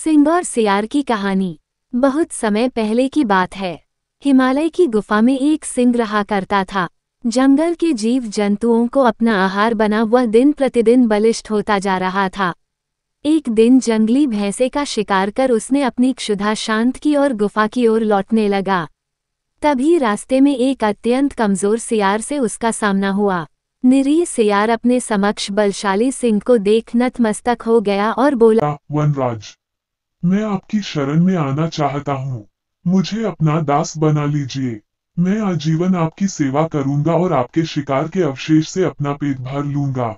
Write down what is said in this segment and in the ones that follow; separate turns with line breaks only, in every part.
सिंह और सियार की कहानी। बहुत समय पहले की बात है। हिमालय की गुफा में एक सिंह रहा करता था। जंगल के जीव जंतुओं को अपना आहार बना वह दिन प्रतिदिन बलिष्ठ होता जा रहा था। एक दिन जंगली भैंसे का शिकार कर उसने अपनी क्षुधा शांत की और गुफा की ओर लौटने लगा। तभी रास्ते में एक अत्यंत कमजोर सियार से उसका सामना हुआ। निरीह सियार अपने समक्ष बलशाली सिंह को देख नतमस्तक हो गया और बोला,
वनराज, मैं आपकी शरण में आना चाहता हूँ। मुझे अपना दास बना लीजिए। मैं आजीवन आपकी सेवा करूंगा और आपके शिकार के अवशेष से अपना पेट भर लूंगा।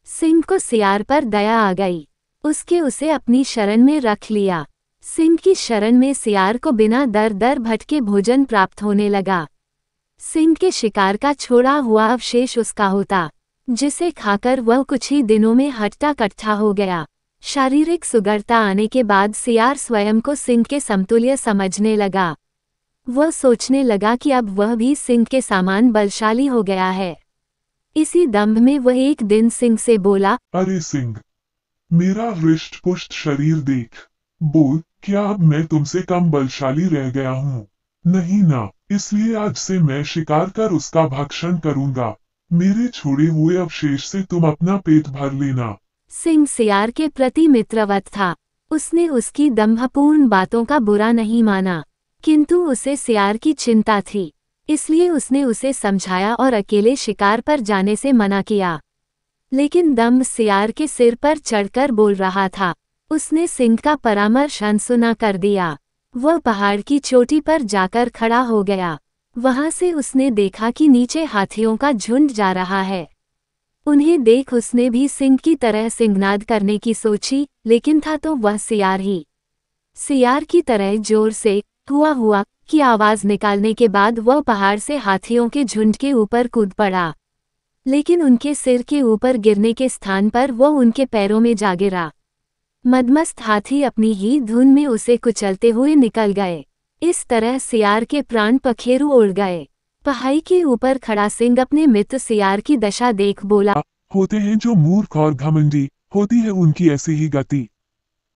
सिंह को सियार पर दया आ गई। उसके उसे अपनी शरण में रख लिया। सिंह की शरण में सियार को बिना दर दर भटके भोजन प्राप्त होने लगा। सिंह के शिकार का छोड़ा हुआ अवशेष उसका होता, जिसे खाकर वह कुछ ही दिनों में हट्टा कट्ठा हो गया। शारीरिक सुगढ़ता आने के बाद सियार स्वयं को सिंह के समतुल्य समझने लगा। वह सोचने लगा कि अब वह भी सिंह के समान बलशाली हो गया है। इसी दंभ में वह एक दिन सिंह से बोला,
अरे सिंह, मेरा हृष्ट पुष्ट शरीर देख। बोल, क्या अब मैं तुमसे कम बलशाली रह गया हूँ? नहीं ना, इसलिए आज से मैं शिकार कर उसका भक्षण करूंगा। मेरे छोड़े हुए अवशेष से तुम अपना पेट भर लेना।
सिंह सियार के प्रति मित्रवत था। उसने उसकी दंभपूर्ण बातों का बुरा नहीं माना, किंतु उसे सियार की चिंता थी। इसलिए उसने उसे समझाया और अकेले शिकार पर जाने से मना किया। लेकिन दंभ सियार के सिर पर चढ़कर बोल रहा था। उसने सिंह का परामर्श अनसुना कर दिया। वह पहाड़ की चोटी पर जाकर खड़ा हो गया। वहां से उसने देखा कि नीचे हाथियों का झुंड जा रहा है। उन्हें देख उसने भी सिंह की तरह सिंहनाद करने की सोची, लेकिन था तो वह सियार ही। सियार की तरह जोर से हुआ की आवाज निकालने के बाद वह पहाड़ से हाथियों के झुंड के ऊपर कूद पड़ा। लेकिन उनके सिर के ऊपर गिरने के स्थान पर वह उनके पैरों में जा गिरा। मदमस्त हाथी अपनी ही धुन में उसे कुचलते हुए निकल गए। इस तरह सियार के प्राण पखेरु उड़ गए। पहाड़ी के ऊपर खड़ा सिंह अपने मित्र सियार की दशा देख बोला,
होते हैं जो मूर्ख और घमंडी, होती है उनकी ऐसी ही गति।